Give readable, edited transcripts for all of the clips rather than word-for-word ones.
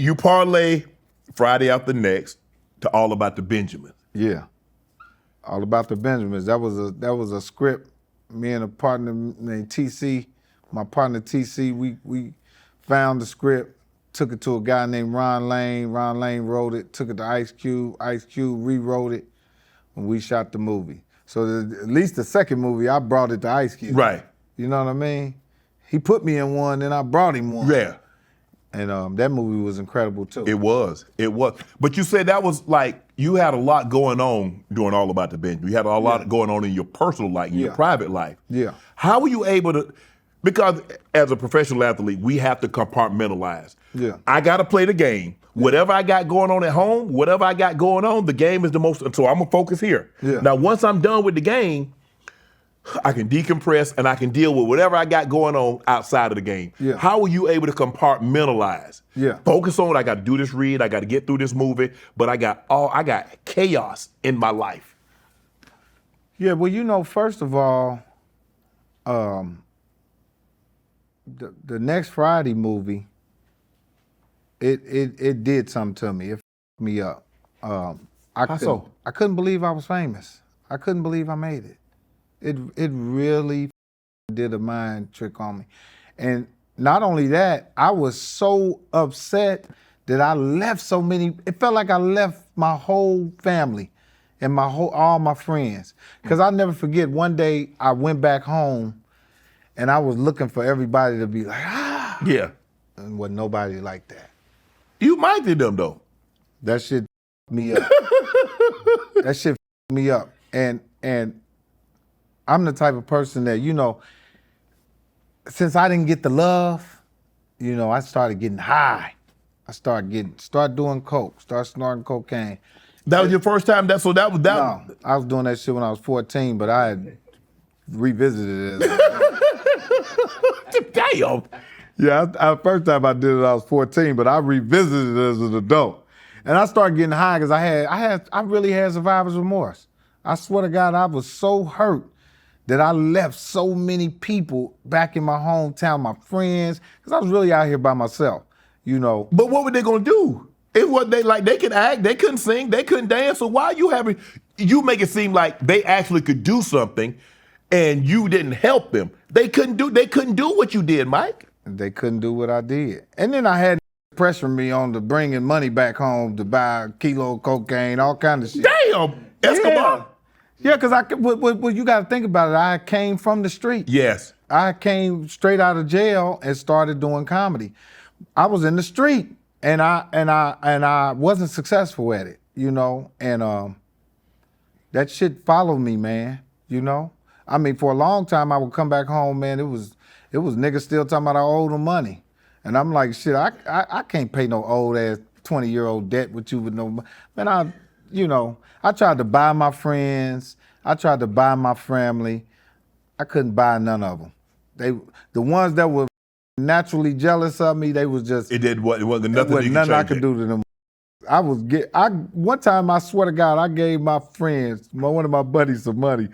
you parlay Friday After Next to All About the Benjamins. Yeah. All About the Benjamins. That was a script. Me and a partner named TC, my partner TC, we found the script, took it to a guy named Ron Lane. Ron Lane wrote it, took it to Ice Cube. Ice Cube rewrote it, and we shot the movie. So at least the second movie, I brought it to Ice Cube. Right. You know what I mean? He put me in one, and I brought him one. Yeah. And that movie was incredible too. It was. But you said that was like, you had a lot going on doing All About the Benjamins. You had a lot going on in your personal life, in your private life. Yeah. How were you able to, because as a professional athlete, we have to compartmentalize. Yeah. I got to play the game. Whatever I got going on at home, whatever I got going on, the game is the most, so I'm gonna focus here. Yeah. Now, once I'm done with the game, I can decompress and I can deal with whatever I got going on outside of the game. Yeah. How were you able to compartmentalize? Yeah. Focus on, I got to do this read, I got to get through this movie, but I got chaos in my life. Yeah, well, you know, first of all, the next Friday movie, it did something to me. It f***ed me up. How so? I couldn't believe I was famous. I couldn't believe I made it. It really did a mind trick on me. And not only that, I was so upset that I left so many, it felt like I left my whole family and all my friends. Because I'll never forget, one day I went back home and I was looking for everybody to be like, ah. Yeah. And wasn't nobody like that. You minded them though. That shit me up. That shit me up. And I'm the type of person that, you know, since I didn't get the love, you know, I started getting high. I started doing coke, started snorting cocaine. That was your first time? No, I was doing that shit when I was 14, but I had revisited it. Damn. Yeah, first time I did it, I was 14, but I revisited it as an adult. And I started getting high because I really had survivor's remorse. I swear to God, I was so hurt that I left so many people back in my hometown, my friends, because I was really out here by myself, you know. But what were they gonna do? It was they could act, they couldn't sing, they couldn't dance. So why you make it seem like they actually could do something and you didn't help them. They couldn't do what you did, Mike. They couldn't do what I did. And then I had pressure me on to bringing money back home to buy a kilo of cocaine, all kind of shit. Damn, Escobar. Yeah, because well, you got to think about it. I came from the street. Yes. I came straight out of jail and started doing comedy. I was in the street, and I wasn't successful at it, you know. And that shit followed me, man. You know. I mean, for a long time, I would come back home, man. It was niggas still talking about I owed them money, and I'm like, shit, I can't pay no old ass 20-year-old debt with you with no, man. I tried to buy my friends. I tried to buy my family. I couldn't buy none of them. The ones that were naturally jealous of me, they was just. It wasn't nothing. Nothing I could do to them. One time, I swear to God, I gave my friends, one of my buddies, some money,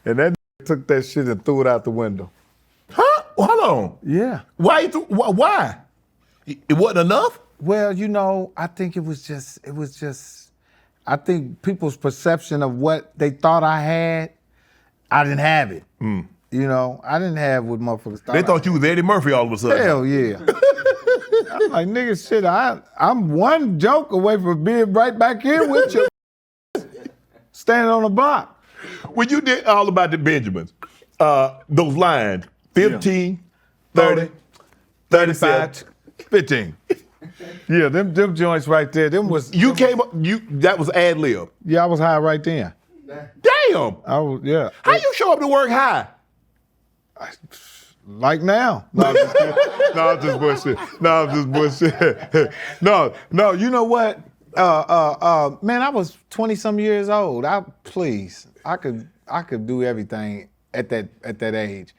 and that took that shit and threw it out the window. Huh? Hold on. Yeah. Why? Why? It wasn't enough? Well, you know, I think it was just. I think people's perception of what they thought I had, I didn't have it. You know, I didn't have what motherfuckers thought. They thought you was Eddie Murphy all of a sudden. Hell yeah. I'm like, nigga, shit, I'm one joke away from being right back here with you, standing on the block. When you did All About the Benjamins, those lines, 15, 30, 35, 15. Yeah, them joints right there, them was... That was ad lib. Yeah, I was high right then. Damn! Yeah. How you show up to work high? Like now. No, I'm just bullshit. No, you know what? Man, I was 20-some years old. I could do everything at that age.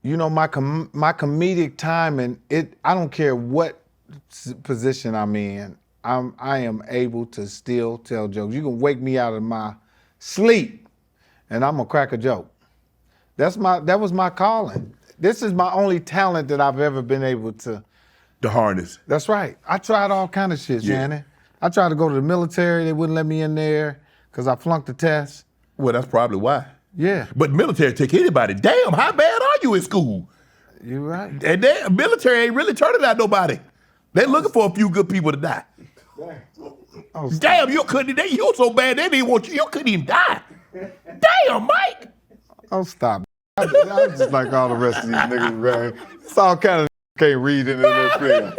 You know, my comedic timing, I don't care what position I'm in, I am able to still tell jokes. You can wake me out of my sleep and I'm gonna crack a joke. That was my calling. This is my only talent that I've ever been able to The harness. That's right. I tried all kind of shit, Yeah. Shannon. I tried to go to the military. They wouldn't let me in there because I flunked the test. Well, that's probably why. Yeah. But military take anybody. Damn, how bad are you in school? You're right. And the military ain't really turning out nobody. They're looking for a few good people to die. Oh, Damn, you couldn't. You were so bad they didn't want you. You couldn't even die. Damn, Mike. oh, stop. I just like all the rest of these niggas, man. It's all kind of can't read into this film.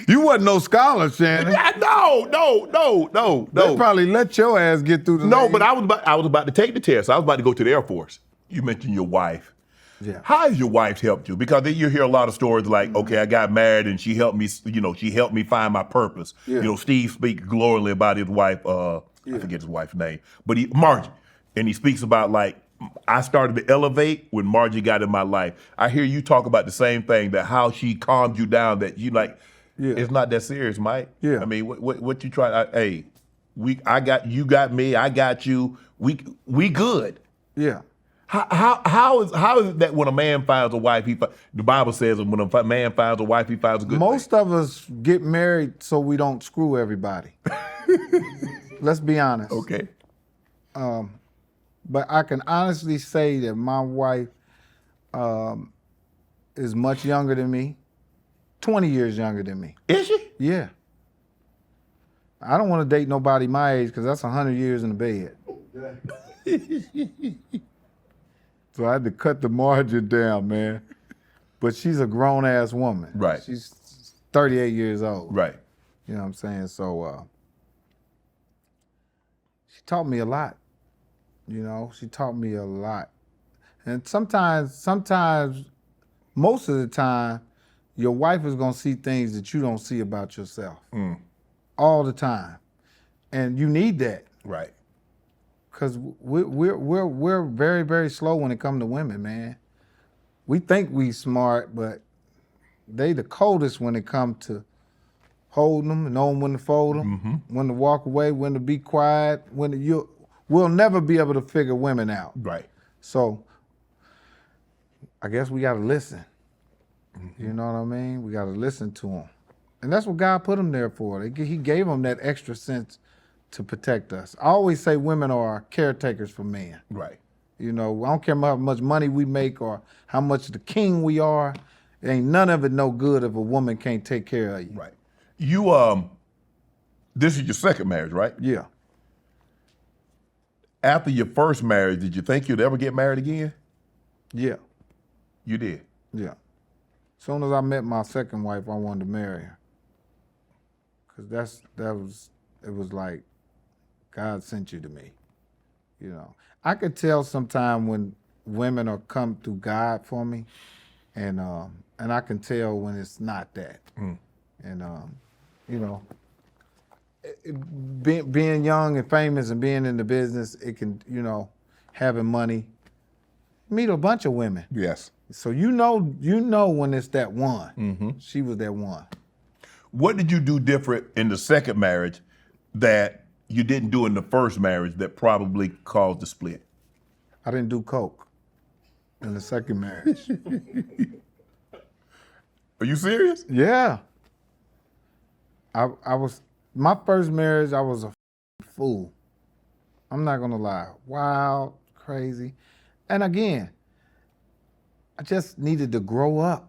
You wasn't no scholar, Shannon. No. They probably let your ass get through the No, lane. but I was about to take the test. I was about to go to the Air Force. You mentioned your wife. Yeah. How has your wife helped you? Because then you hear a lot of stories like, okay, I got married and she helped me, she helped me find my purpose. Yeah. Steve speaks glowingly about his wife, I forget his wife's name, but Margie. And he speaks about like, I started to elevate when Margie got in my life. I hear you talk about the same thing, that how she calmed you down, that you like, it's not that serious, Mike. Yeah. I mean, what you try, I got, you got me, I got you, we good. Yeah. How is it that when a man finds a wife, the Bible says when a man finds a wife, he finds a good Most thing. of us get married so we don't screw everybody. Let's be honest. Okay. But I can honestly say that my wife is much younger than me, 20 years younger than me. Is she? Yeah. I don't want to date nobody my age because that's 100 years in the bed. So I had to cut the margin down, man. But she's a grown-ass woman. Right. She's 38 years old. Right. You know what I'm saying? So she taught me a lot. She taught me a lot. And sometimes, most of the time, your wife is gonna see things that you don't see about yourself. All the time. And you need that. Right. Because we're very, very slow when it comes to women, man. We think we smart, but they the coldest when it comes to holding them, knowing when to fold them, when to walk away, when to be quiet, we'll never be able to figure women out. Right. So I guess we got to listen. You know what I mean? We got to listen to them. And that's what God put them there for. He gave them that extra sense to protect us. I always say women are caretakers for men. Right. I don't care how much money we make or how much the king we are. It ain't none of it no good if a woman can't take care of you. Right. You this is your second marriage, right? Yeah. After your first marriage, did you think you'd ever get married again? Yeah. You did. Yeah. As soon as I met my second wife, I wanted to marry her. Cause it was like God sent you to me. I could tell sometime when women are come through God for me, and I can tell when it's not that. And being young and famous and being in the business, it can, having money, meet a bunch of women. Yes. So you know when it's that one. She was that one. What did you do different in the second marriage that you didn't do in the first marriage that probably caused the split? I didn't do coke in the second marriage. Are you serious? Yeah. I was, my first marriage, I was a fool. I'm not gonna lie. Wild, crazy. And again, I just needed to grow up.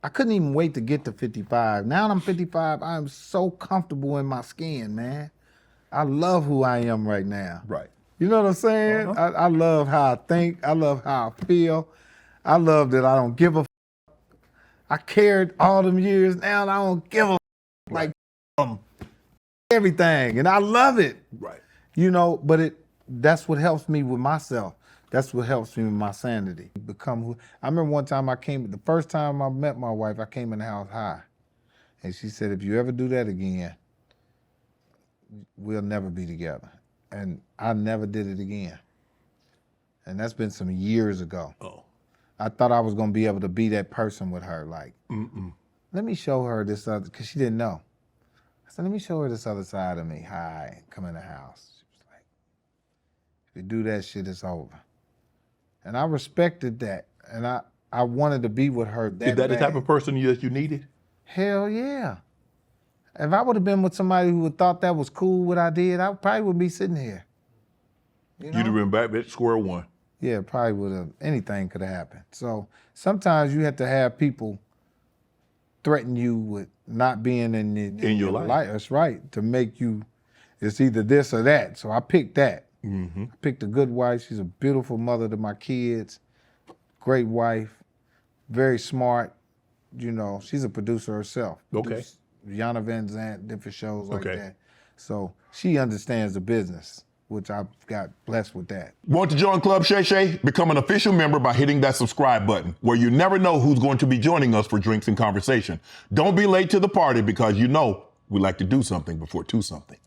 I couldn't even wait to get to 55. Now that I'm 55, I am so comfortable in my skin, man. I love who I am right now. Right. You know what I'm saying? I love how I think. I love how I feel. I love that I don't give a f. I cared all them years. Now I don't give a f. Like everything. And I love it. Right. But that's what helps me with myself. That's what helps me with my sanity. I remember one time the first time I met my wife, I came in the house high. And she said, if you ever do that again, we'll never be together. And I never did it again. And that's been some years ago. Oh. I thought I was gonna be able to be that person with her, like, let me show her this other, because she didn't know. I said, let me show her this other side of me, high, and come in the house. She was like, if you do that shit, it's over. And I respected that. And I I wanted to be with her that Is that the bad. type of person you needed? Hell yeah. If I would have been with somebody who would thought that was cool what I did, I probably would be sitting here. You know? You'd have been back at square one. Yeah, probably would have. Anything could have happened. So sometimes you have to have people threaten you with not being in your life. That's right. To make you, it's either this or that. So I picked that. Mm-hmm. I picked a good wife. She's a beautiful mother to my kids. Great wife. Very smart. You know, she's a producer herself. Okay. Yana Van Zant, different shows like Okay. that. So she understands the business, which I got blessed with that. Want to join Club Shay Shay? Become an official member by hitting that subscribe button, where you never know who's going to be joining us for drinks and conversation. Don't be late to the party because you know we like to do something before two something.